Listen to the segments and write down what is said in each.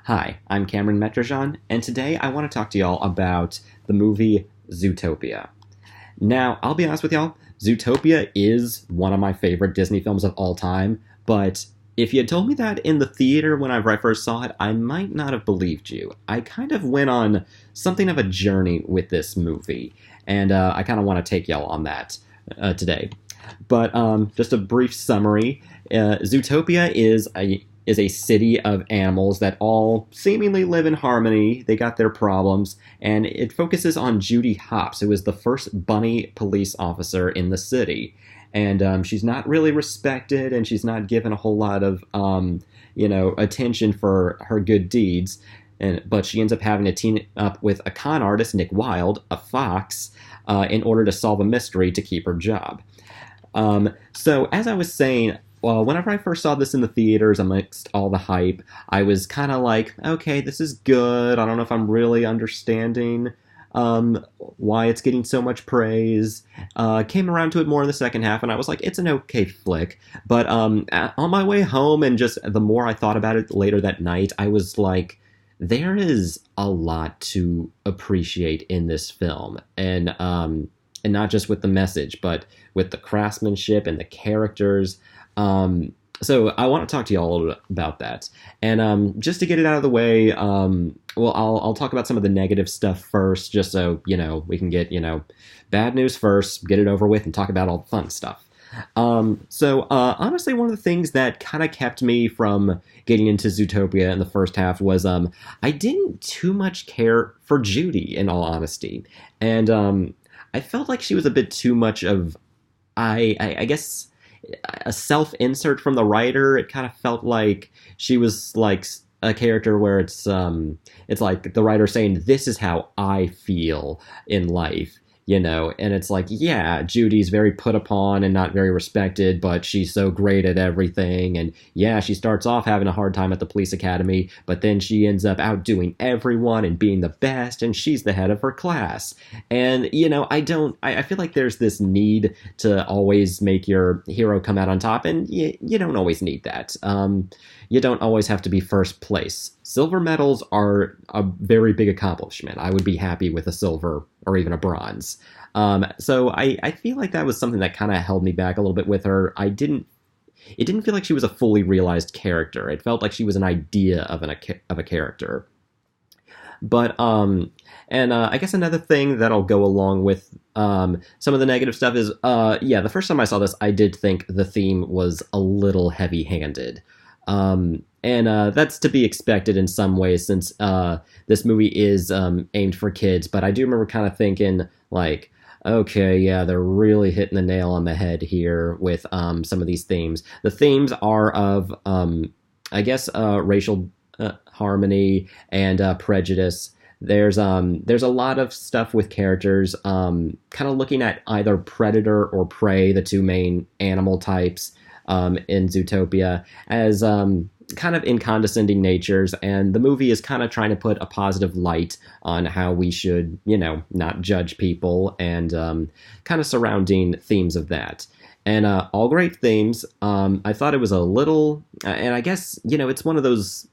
Hi, I'm Cameron Metrojean, and today I want to talk to y'all about the movie Zootopia. Now, I'll be honest with y'all, Zootopia is one of my favorite Disney films of all time, but if you had told me that in the theater whenever I first saw it, I might not have believed you. I kind of went on something of a journey with this movie, and I kind of want to take y'all on that today. But just a brief summary: Zootopia is a city of animals that all seemingly live in harmony. They got their problems, and it focuses on Judy Hopps, who is the first bunny police officer in the city. And she's not really respected, and she's not given a whole lot of attention for her good deeds. But she ends up having to team up with a con artist, Nick Wilde, a fox, in order to solve a mystery to keep her job. So as I was saying, well, whenever I first saw this in the theaters amongst all the hype, I was kind of like, okay, this is good. I don't know if I'm really understanding why it's getting so much praise. Came around to it more in the second half, and I was like, it's an okay flick. But on my way home, and just the more I thought about it later that night, I was like, there is a lot to appreciate in this film. And not just with the message, but with the craftsmanship and the characters. So I want to talk to you all about that. And just to get it out of the way, I'll talk about some of the negative stuff first, just so, we can get, bad news first, get it over with, and talk about all the fun stuff. Honestly, one of the things that kind of kept me from getting into Zootopia in the first half was I didn't too much care for Judy, in all honesty. And I felt like she was a bit too much of, I guess, a self-insert from the writer. It kind of felt like she was like a character where it's like the writer saying, this is how I feel in life. And it's like, yeah, Judy's very put upon and not very respected, but she's so great at everything. And yeah, she starts off having a hard time at the police academy, but then she ends up outdoing everyone and being the best, and she's the head of her class. And, I feel like there's this need to always make your hero come out on top, and you don't always need that. You don't always have to be first place. Silver medals are a very big accomplishment. I would be happy with a silver or even a bronze. So I feel like that was something that kind of held me back a little bit with her. It didn't feel like she was a fully realized character. It felt like she was an idea of a character. But I guess another thing that'll go along with some of the negative stuff is the first time I saw this, I did think the theme was a little heavy-handed. That's to be expected in some ways, since this movie is aimed for kids. But I do remember kind of thinking, like, okay, yeah, they're really hitting the nail on the head here with some of these themes. The themes are of, racial harmony and prejudice. There's a lot of stuff with characters kind of looking at either predator or prey, the two main animal types in Zootopia, as kind of in condescending natures, and the movie is kind of trying to put a positive light on how we should, not judge people, and kind of surrounding themes of that. And all great themes. I thought it was a little, and I guess, it's one of those,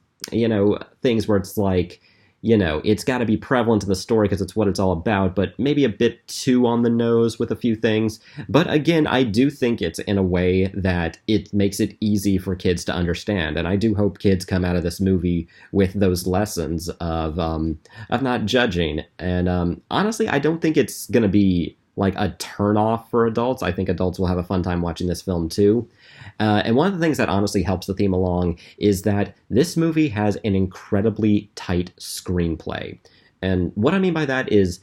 things where it's like, it's got to be prevalent in the story because it's what it's all about, but maybe a bit too on the nose with a few things. But again, I do think it's in a way that it makes it easy for kids to understand. And I do hope kids come out of this movie with those lessons of not judging. And honestly, I don't think it's going to be like a turn-off for adults. I think adults will have a fun time watching this film too. And one of the things that honestly helps the theme along is that this movie has an incredibly tight screenplay. And what I mean by that is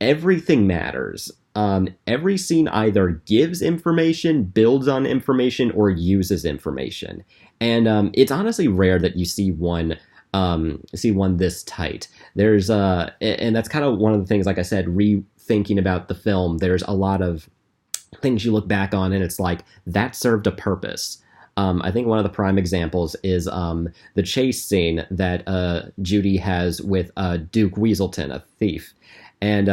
everything matters. Every scene either gives information, builds on information, or uses information. And it's honestly rare that you see one this tight. There's and that's kind of one of the things, like I said, rethinking about the film. There's a lot of things you look back on and it's like, that served a purpose. I think one of the prime examples is the chase scene that Judy has with Duke Weaselton, a thief. And,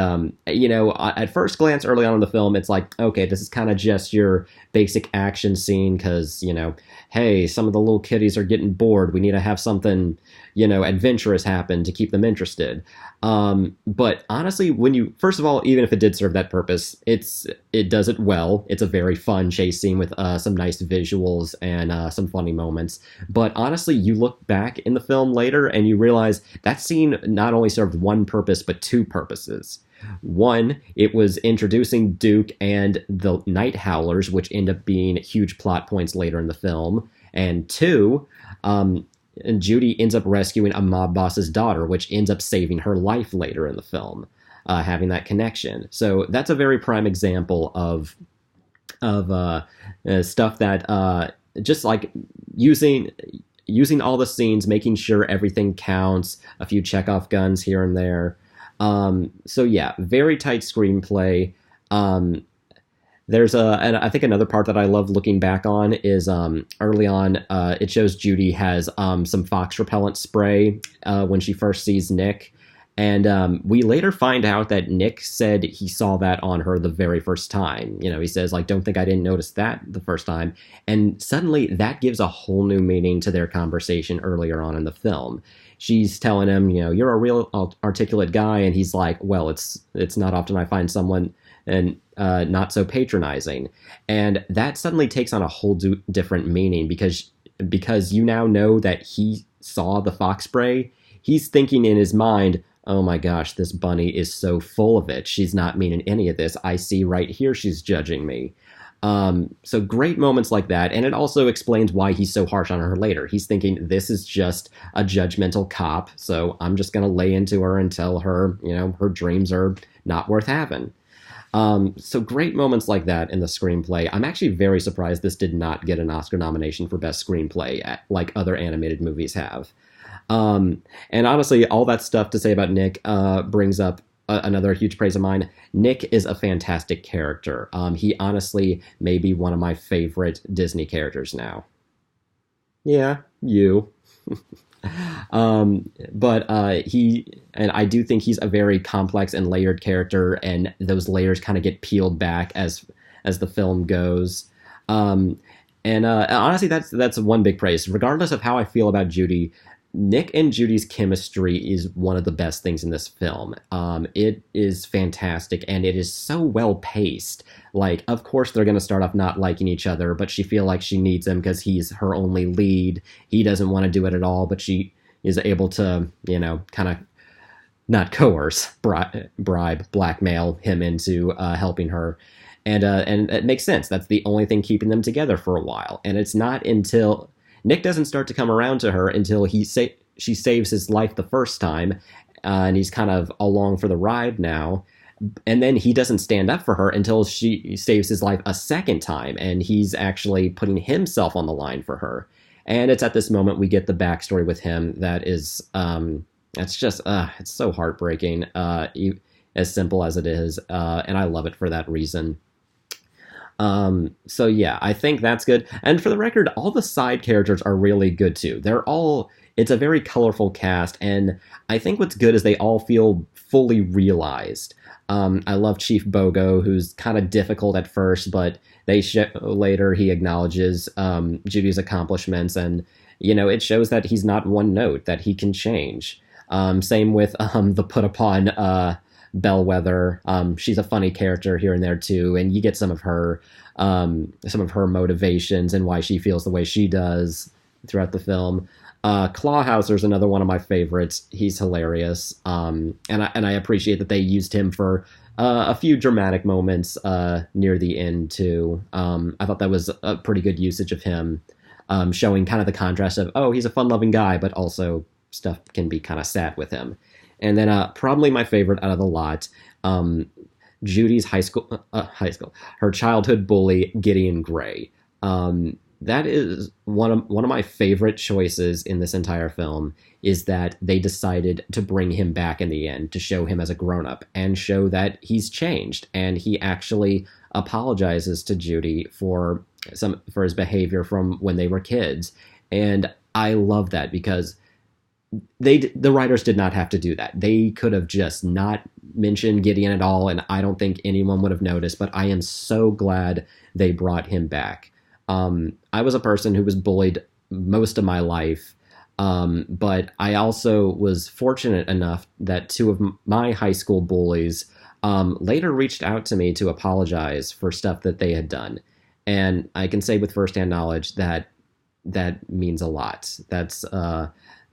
at first glance early on in the film, it's like, okay, this is kind of just your basic action scene because, hey, some of the little kiddies are getting bored. We need to have something, adventurous happen to keep them interested. But honestly, first of all, even if it did serve that purpose, it does it well. It's a very fun chase scene with some nice visuals and some funny moments. But honestly, you look back in the film later and you realize that scene not only served one purpose, but two purposes. One, it was introducing Duke and the Night Howlers, which end up being huge plot points later in the film. And two, and Judy ends up rescuing a mob boss's daughter, which ends up saving her life later in the film, having that connection. So that's a very prime example of stuff that just like using all the scenes, making sure everything counts, a few Chekhov guns here and there. So yeah, very tight screenplay. And I think another part that I love looking back on is early on, it shows Judy has some fox repellent spray when she first sees Nick. And we later find out that Nick said he saw that on her the very first time. He says, like, don't think I didn't notice that the first time. And suddenly that gives a whole new meaning to their conversation earlier on in the film. She's telling him, you're a real articulate guy. And he's like, well, it's not often I find someone and not so patronizing. And that suddenly takes on a whole different meaning because you now know that he saw the fox spray. He's thinking in his mind, oh my gosh, this bunny is so full of it. She's not meaning any of this. I see right here she's judging me. So great moments like that. And it also explains why he's so harsh on her later. He's thinking this is just a judgmental cop. So I'm just going to lay into her and tell her, her dreams are not worth having. So great moments like that in the screenplay. I'm actually very surprised this did not get an Oscar nomination for Best Screenplay, like other animated movies have. And honestly, all that stuff to say about Nick brings up another huge praise of mine. Nick is a fantastic character. He honestly may be one of my favorite Disney characters now. Yeah, you. But I do think he's a very complex and layered character, and those layers kind of get peeled back as the film goes. And honestly, that's one big praise. Regardless of how I feel about Judy, Nick and Judy's chemistry is one of the best things in this film. It is fantastic, and it is so well paced. Like, of course, they're going to start off not liking each other, but she feels like she needs him because he's her only lead. He doesn't want to do it at all, but she is able to, kind of not coerce, bribe, blackmail him into helping her. And it makes sense. That's the only thing keeping them together for a while. And it's not until Nick doesn't start to come around to her until she saves his life the first time, and he's kind of along for the ride now. And then he doesn't stand up for her until she saves his life a second time, and he's actually putting himself on the line for her. And it's at this moment we get the backstory with him that is, it's just, it's so heartbreaking, as simple as it is, and I love it for that reason. So yeah, I think that's good. And for the record, all the side characters are really good too. It's a very colorful cast, and I think what's good is they all feel fully realized. I love Chief Bogo, who's kind of difficult at first, but later he acknowledges Judy's accomplishments, and it shows that he's not one note, that he can change. Same with the put upon Bellwether. She's a funny character here and there too, and you get some of her motivations and why she feels the way she does throughout the film. Clawhauser's another one of my favorites. He's hilarious, and I appreciate that they used him for a few dramatic moments near the end too. I thought that was a pretty good usage of him, showing kind of the contrast of, he's a fun-loving guy, but also stuff can be kind of sad with him. And then probably my favorite out of the lot, Judy's her childhood bully, Gideon Gray. That is one of my favorite choices in this entire film, is that they decided to bring him back in the end to show him as a grown-up and show that he's changed, and he actually apologizes to Judy for his behavior from when they were kids. And I love that because the writers did not have to do that. They could have just not mentioned Gideon at all, and I don't think anyone would have noticed. But I am so glad they brought him back. I was a person who was bullied most of my life, but I also was fortunate enough that two of my high school bullies later reached out to me to apologize for stuff that they had done, and I can say with firsthand knowledge that that means a lot.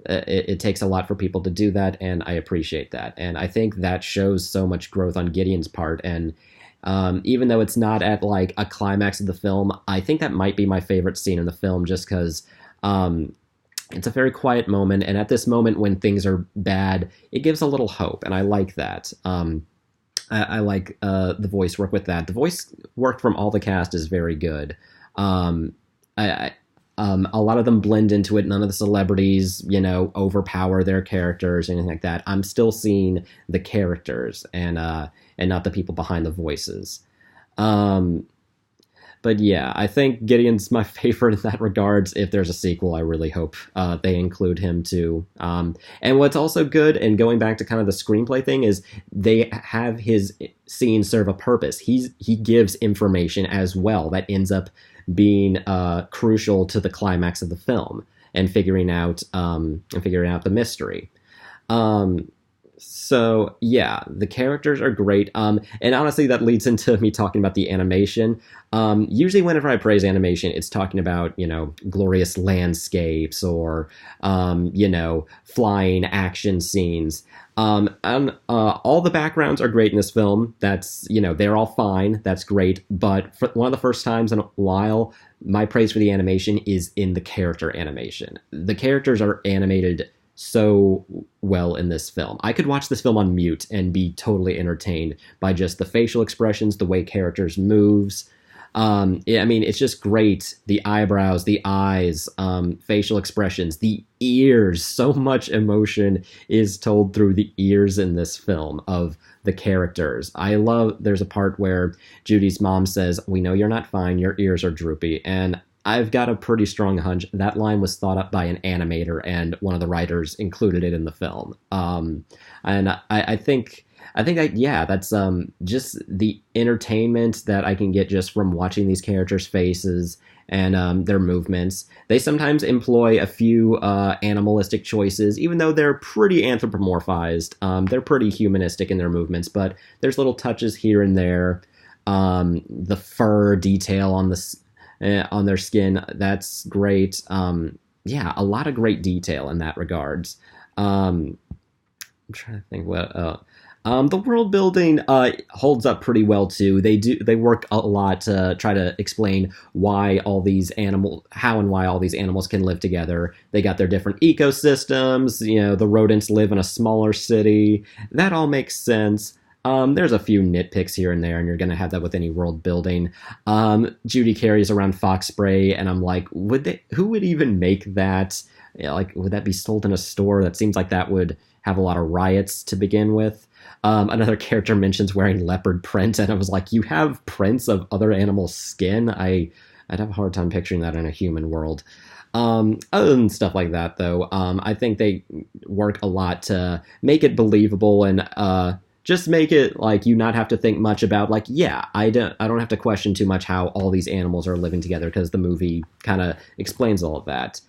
It takes a lot for people to do that, and I appreciate that. And I think that shows so much growth on Gideon's part. And even though it's not at like a climax of the film, I think that might be my favorite scene in the film, just because it's a very quiet moment. And at this moment when things are bad, it gives a little hope, and I like that. I like the voice work with that. The voice work from all the cast is very good. A lot of them blend into it. None of the celebrities, overpower their characters, anything like that. I'm still seeing the characters and not the people behind the voices. But yeah, I think Gideon's my favorite in that regards. If there's a sequel, I really hope they include him too. And what's also good, and going back to kind of the screenplay thing, is they have his scenes serve a purpose. He gives information as well that ends up being crucial to the climax of the film and figuring out the mystery. So yeah, the characters are great. And honestly, that leads into me talking about the animation. Usually whenever I praise animation, it's talking about, glorious landscapes or, flying action scenes. And all the backgrounds are great in this film. That's, they're all fine. That's great. But for one of the first times in a while, my praise for the animation is in the character animation. The characters are animated so well in this film. I could watch this film on mute and be totally entertained by just the facial expressions, the way characters moves. It's just great. The eyebrows, the eyes, facial expressions, the ears. So much emotion is told through the ears in this film of the characters. There's a part where Judy's mom says, "We know you're not fine. Your ears are droopy." And I've got a pretty strong hunch that line was thought up by an animator, and one of the writers included it in the film. And I think that, yeah, that's just the entertainment that I can get just from watching these characters' faces and their movements. They sometimes employ a few animalistic choices, even though they're pretty anthropomorphized. They're pretty humanistic in their movements, but there's little touches here and there. The fur detail on their skin, that's great. Yeah, a lot of great detail in that regards. I'm trying to think what. The world building holds up pretty well too. They work a lot to try to explain how and why all these animals can live together. They got their different ecosystems. The rodents live in a smaller city. That all makes sense. There's a few nitpicks here and there, and you're going to have that with any world building. Judy carries around fox spray, and I'm like, who would even make that? Would that be sold in a store? That seems like that would have a lot of riots to begin with. Another character mentions wearing leopard print, and I was like, you have prints of other animals' skin? I'd have a hard time picturing that in a human world. Other than stuff like that, though, I think they work a lot to make it believable and just make it like you not have to think much about I don't have to question too much how all these animals are living together, because the movie kind of explains all of that.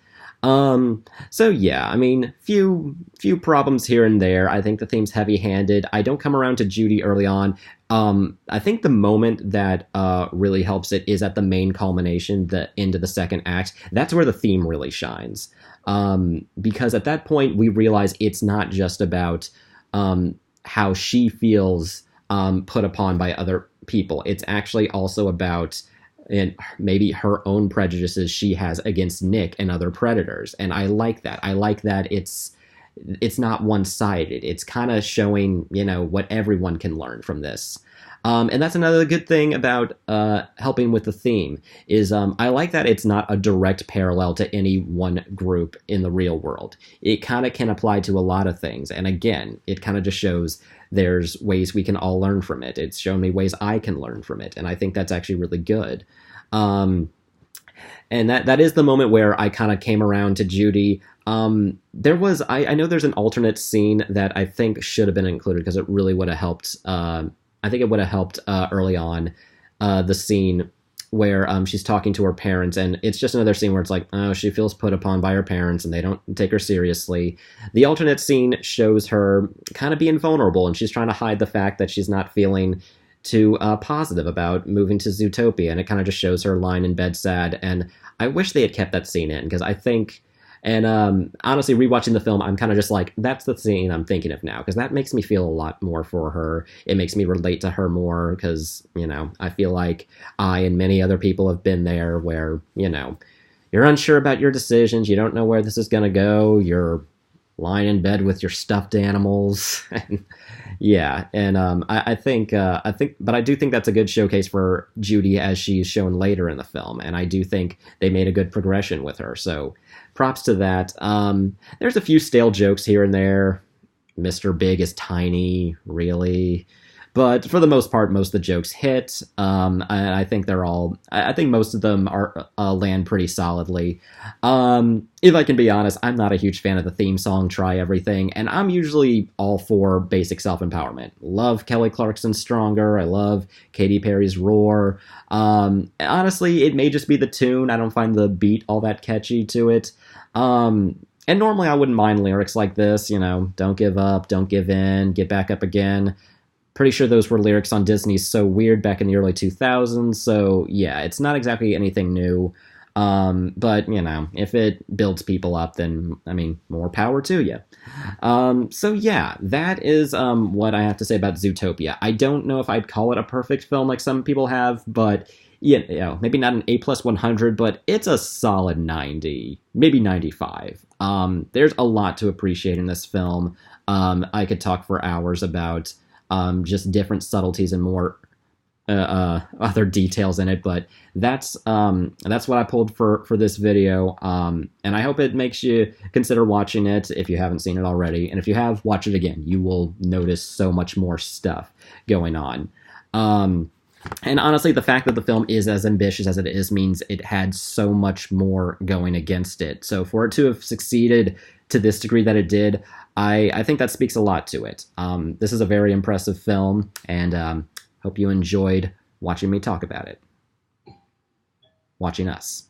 So yeah, few problems here and there. I think the theme's heavy-handed. I don't come around to Judy early on. I think the moment that really helps it is at the main culmination, the end of the second act. That's where the theme really shines. Because at that point we realize it's not just about how she feels put upon by other people. It's actually also about and maybe her own prejudices she has against Nick and other predators. And I like that. I like that it's not one-sided. It's kind of showing, what everyone can learn from this. And that's another good thing about helping with the theme is I like that it's not a direct parallel to any one group in the real world. It kind of can apply to a lot of things. And again, it kind of just shows there's ways we can all learn from it. It's shown me ways I can learn from it. And I think that's actually really good. And that is the moment where I kind of came around to Judy. I know there's an alternate scene that I think should have been included because it really would have helped. I think it would have helped early on the scene where she's talking to her parents, and it's just another scene where it's like, oh, she feels put upon by her parents, and they don't take her seriously. The alternate scene shows her kind of being vulnerable, and she's trying to hide the fact that she's not feeling too positive about moving to Zootopia, and it kind of just shows her lying in bed sad, and I wish they had kept that scene in, because I think... And honestly, rewatching the film, I'm kind of just like, that's the scene I'm thinking of now, because that makes me feel a lot more for her. It makes me relate to her more, because, I feel like I and many other people have been there where, you're unsure about your decisions, you don't know where this is going to go, you're lying in bed with your stuffed animals. And yeah, and I think, but I do think that's a good showcase for Judy as she's shown later in the film, and I do think they made a good progression with her, so props to that. There's a few stale jokes here and there. Mr. Big is tiny, really. But for the most part, most of the jokes hit. I think I think most of them are land pretty solidly. If I can be honest, I'm not a huge fan of the theme song, Try Everything, and I'm usually all for basic self-empowerment. Love Kelly Clarkson's Stronger. I love Katy Perry's Roar. Honestly, it may just be the tune. I don't find the beat all that catchy to it. And normally I wouldn't mind lyrics like this, don't give up, don't give in, get back up again. Pretty sure those were lyrics on Disney's So Weird back in the early 2000s, so yeah, it's not exactly anything new. But, if it builds people up, then, more power to you. So yeah, that is what I have to say about Zootopia. I don't know if I'd call it a perfect film like some people have, but, maybe not an A+ 100, but it's a solid 90, maybe 95. There's a lot to appreciate in this film. I could talk for hours about just different subtleties and more other details in it, but that's what I pulled for this video, and I hope it makes you consider watching it if you haven't seen it already, and if you have, watch it again. You will notice so much more stuff going on. And honestly, the fact that the film is as ambitious as it is means it had so much more going against it. So for it to have succeeded to this degree that it did, I think that speaks a lot to it. This is a very impressive film, and hope you enjoyed watching me talk about it. Watching us.